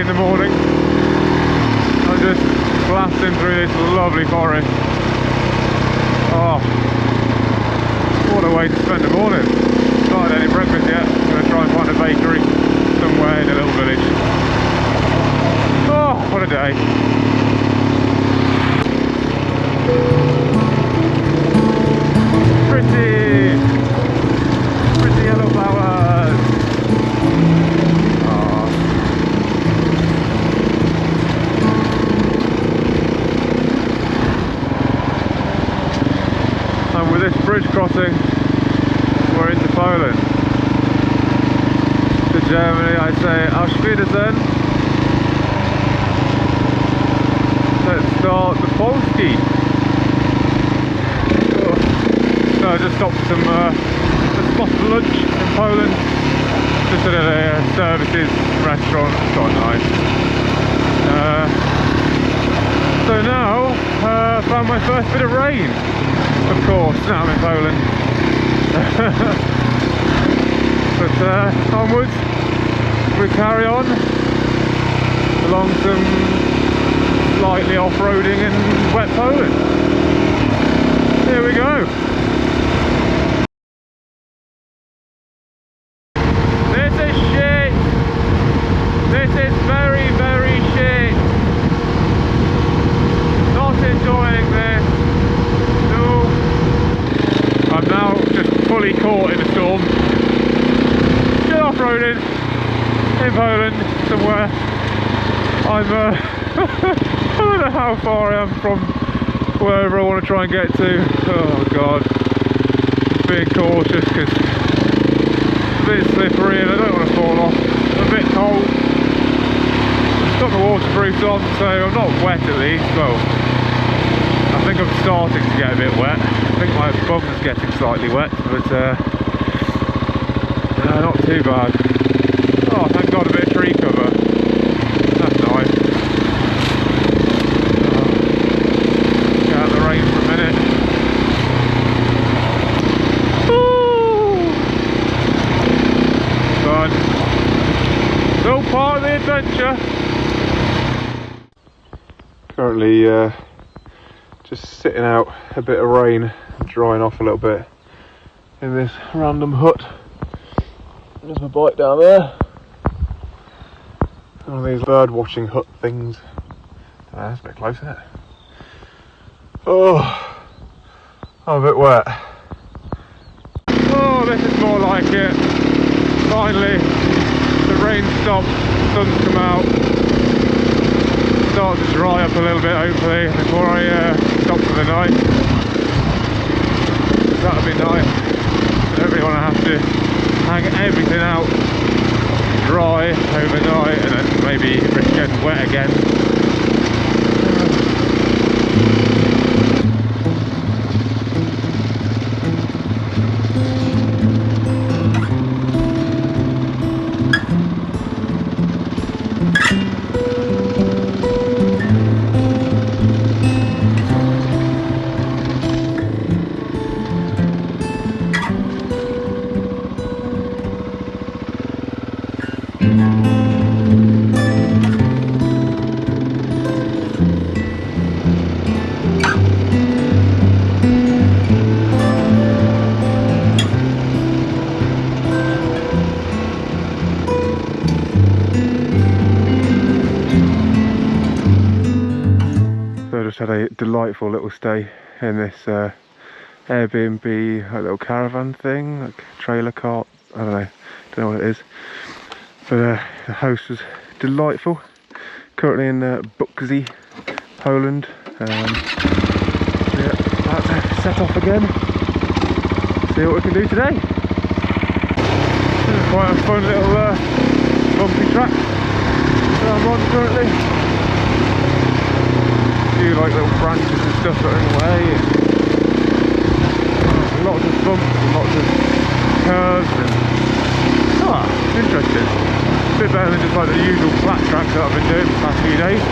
in the morning. I'm just blasting through this lovely forest. Oh, what a way to spend the morning. Not had any breakfast yet. I'm going to try and find a bakery somewhere in a little village. Oh, what a day. Pretty yellow flowers. Oh. And with this bridge crossing, we're into Poland. To Germany, I say Auf Wiedersehen. Let's start the Polski. So I just stopped for some spot for lunch in Poland. Just at a services restaurant. It's quite nice. So now I found my first bit of rain. Of course, now I'm in Poland. But onwards we carry on along some slightly off-roading and wet Poland. Here we go. This is shit. This is very, very shit. Not enjoying this. No. I'm now just fully caught in a storm. Still off-roading in Poland somewhere. I'm I don't know how far I am from wherever I want to try and get to. Oh god. Just being cautious because it's a bit slippery and I don't want to fall off. I'm a bit cold. I've got my waterproofs on, so I'm not wet at least. Well, I think I'm starting to get a bit wet. I think my bum's getting slightly wet, but no, not too bad. Oh, thank God, a bit of tree cover. That's nice. Get out the rain for a minute. Ooh. Fun. It's all part of the adventure. Currently just sitting out a bit of rain, drying off a little bit in this random hut. There's my bike down there. One of these bird watching hut things. That's a bit close, isn't it? Oh, I'm a bit wet. Oh, this is more like it. Finally, the rain stopped, the sun's come out. Start to dry up a little bit, hopefully, before I stop for the night. That'll be nice. I don't really want to have to hang everything out dry overnight and then maybe risk getting wet again. Had a delightful little stay in this Airbnb, a little caravan thing, like trailer cart. I don't know what it is, but the house was delightful. Currently in Buxy, Poland. Yeah, about to set off again. See what we can do today. This is quite a fun little bumpy track that I'm on currently. Like little branches and stuff that are in the way, and lots of bumps and lots of curves and interesting. A bit better than just like the usual flat track that I've been doing the past few days.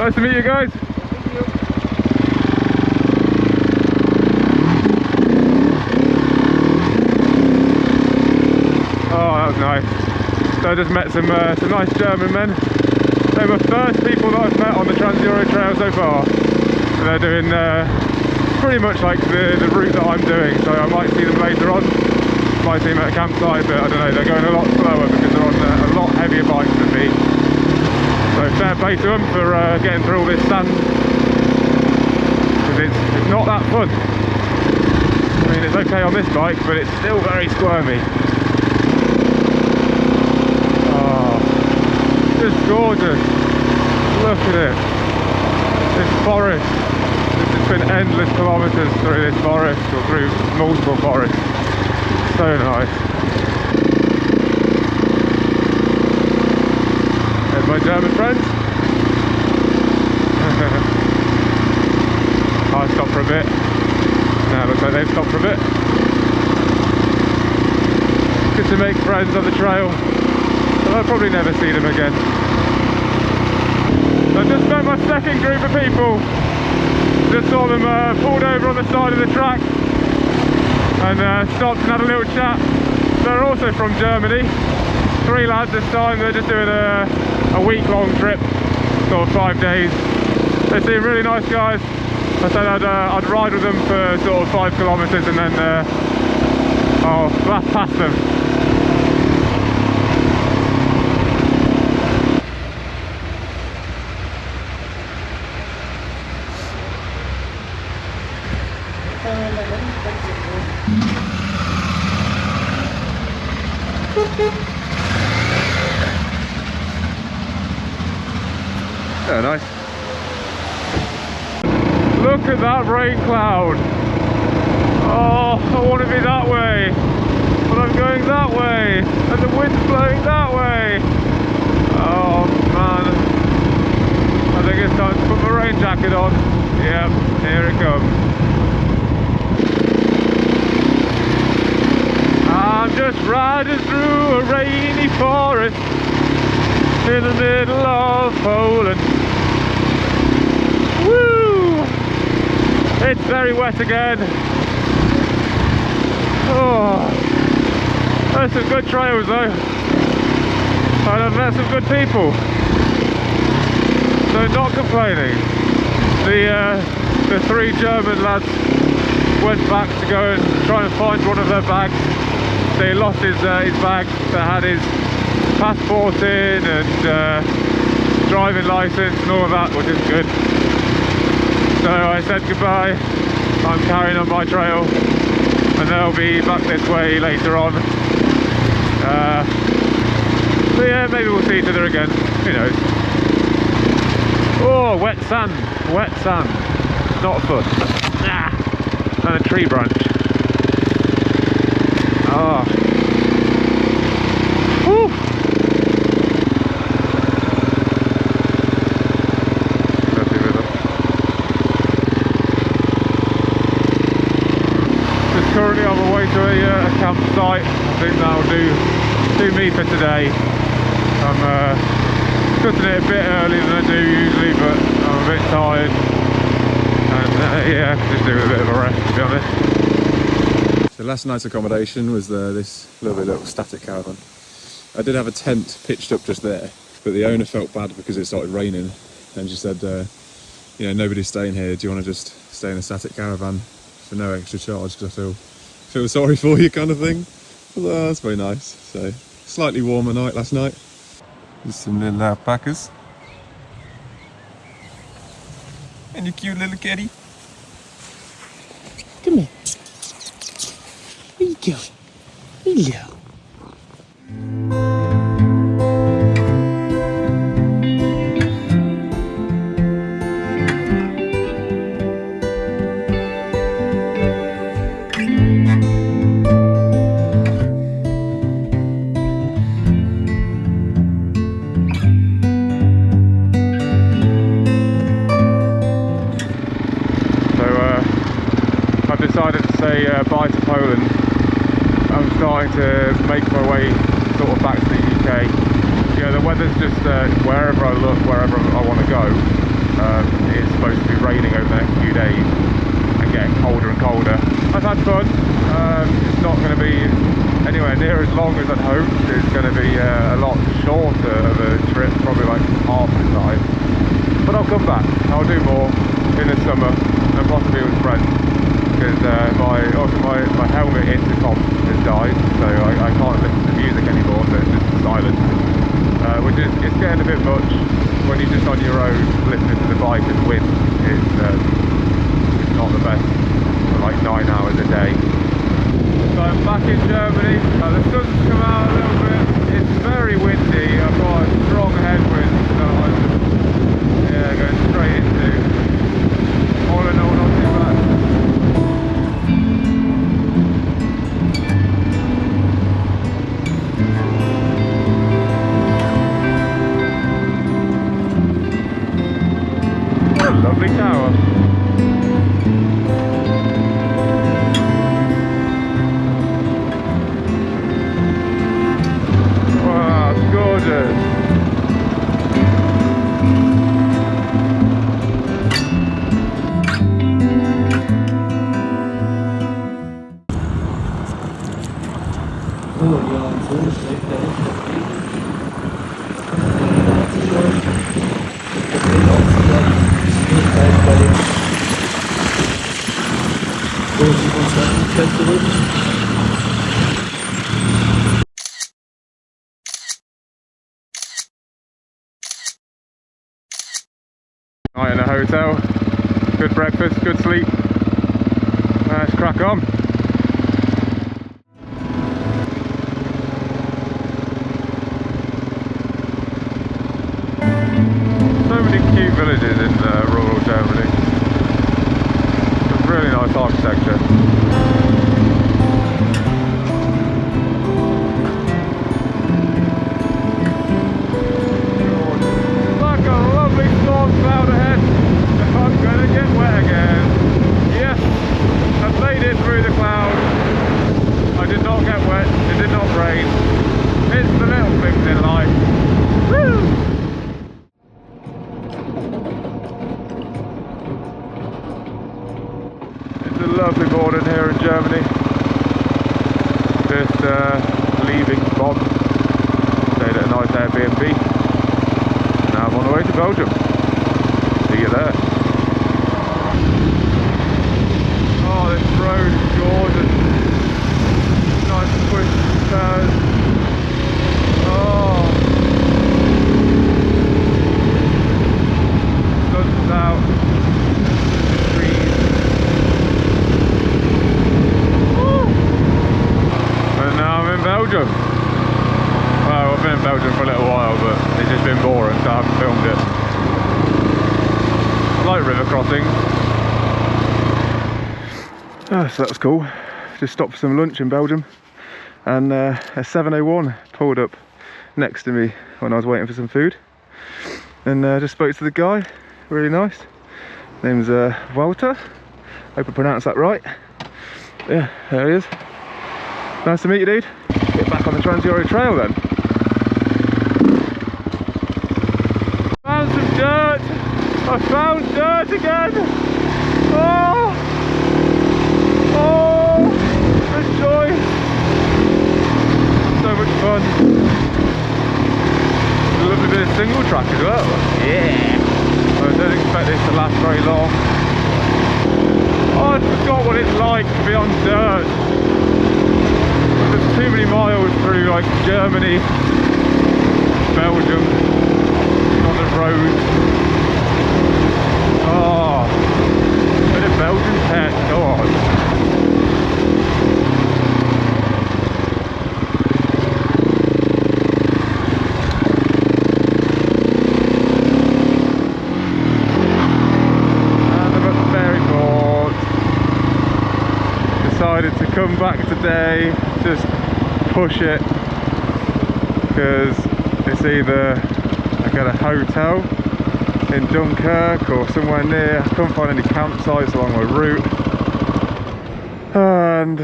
Nice to meet you guys. Oh, that was nice. So I just met some nice German men. They were first people that I've met on the Trans-Euro Trail so far. So they're doing pretty much like the route that I'm doing. So I might see them later on. Might see them at a campsite, but I don't know, they're going a lot slower because they're on a lot heavier bikes than me. So fair play to them for getting through all this sand. Because it's not that fun. I mean, it's okay on this bike, but it's still very squirmy. Just gorgeous. Look at it. This forest. It's been endless kilometres through this forest, or through multiple forests. So nice. There's my German friends. I stopped for a bit. Now it looks like they've stopped for a bit. Good to make friends on the trail. I'll probably never see them again. I just met my second group of people. Just saw them pulled over on the side of the track and stopped and had a little chat. They're also from Germany. 3 lads this time. They're just doing a week-long trip, sort of 5 days. They seem really nice guys. I said I'd ride with them for sort of 5 kilometres and then I'll blast past them. Yeah, nice. Look at that rain cloud. Oh, I want to be that way, but I'm going that way, and the wind's blowing that way. Oh man, I think it's time to put my rain jacket on. Yep, here it comes. I'm just riding through a rainy forest in the middle of Poland. Woo! It's very wet again. Oh, there's some good trails though. And I've met some good people. So not complaining. The 3 German lads went back to go and try and find one of their bags. So he lost his bag that had his passport in and driving license and all of that, which is good. So I said goodbye. I'm carrying on my trail and they'll be back this way later on. So yeah, maybe we'll see each other again. Who knows? Oh, wet sand. Wet sand. Not fun. Ah, and a tree branch. Oh. Woo. Lovely river. Just currently on my way to a campsite. I think that'll do me for today. I'm cutting it a bit earlier than I do usually, but I'm a bit tired. And yeah, I could just do a bit of a rest, to be honest. So last night's accommodation was this little static caravan. I did have a tent pitched up just there, but the owner felt bad because it started raining, and she said, you know, nobody's staying here. Do you want to just stay in a static caravan for no extra charge? Because I feel sorry for you, kind of thing. I was like, oh, that's very nice. So slightly warmer night last night. There's some little alpacas. And your cute little kitty. Come here. Where you going? Hello. Decided to say bye to Poland. I'm starting to make my way sort of back to the UK. You know, the weather's just wherever I look, wherever I want to go. it's supposed to be raining over the next few days and getting colder and colder. I've had fun. It's not going to be anywhere near as long as I'd hoped. It's going to be a lot shorter of a trip, probably like half the time. But I'll come back. I'll do more in the summer and possibly with friends. Because my helmet intercom has died, so I can't listen to music anymore, so it's just silent. Which is, it's getting a bit much when you're just on your own listening to the bike and wind. It's not the best for like 9 hours a day. So I'm back in Germany. The sun's come out a little bit. It's very windy. I've got a strong headwind that I'm going straight into. All in all, not too bad. Lovely tower. Wow, it's gorgeous. Night in a hotel, good breakfast, good sleep. Let's crack on. So many cute villages in rural Germany. It's really nice architecture. Cloud ahead. I'm gonna get wet again. Yes, I've made it through the cloud. I did not get wet, it did not rain. It's the little things in life. Woo! It's a lovely morning here in Germany. Just leaving Bonn. Stayed at a nice Airbnb. Now I'm on the way to Belgium. See you there. Oh, this road is gorgeous. Nice twists, turns. Oh. Sun's out. Trees. Woo. And now I'm in Belgium. Well, I've been in Belgium for a little while, but it's just been boring, so I haven't filmed it. Like river crossing. So that was cool. Just stopped for some lunch in Belgium, and a 701 pulled up next to me when I was waiting for some food, and just spoke to the guy. Really nice. Name's Walter. Hope I pronounced that right. Yeah, there he is. Nice to meet you, dude. Get back on the Trans-Euro Trail then. Found some dirt. I found dirt again! Oh! Oh! The joy! So much fun. A lovely bit of single track as well. Yeah! I don't expect this to last very long. Oh, I forgot what it's like to be on dirt. There's too many miles through like Germany, Belgium, on the road. Oh, bit of Belgian pet, go on. And I'm at ferry port. Decided to come back today, just push it, because it's either I get a hotel in Dunkirk or somewhere near. I couldn't find any campsites along my route, and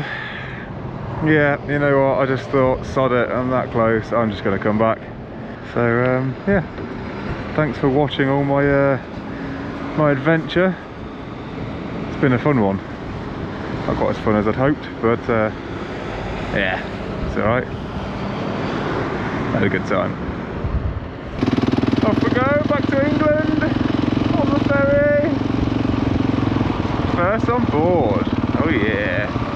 yeah, you know what, I just thought, sod it, I'm that close, I'm just going to come back. So yeah, thanks for watching all my my adventure. It's been a fun one. Not quite as fun as I'd hoped, but yeah, it's alright. Had a good time. Off we go, back to England on the ferry. First on board. Oh yeah.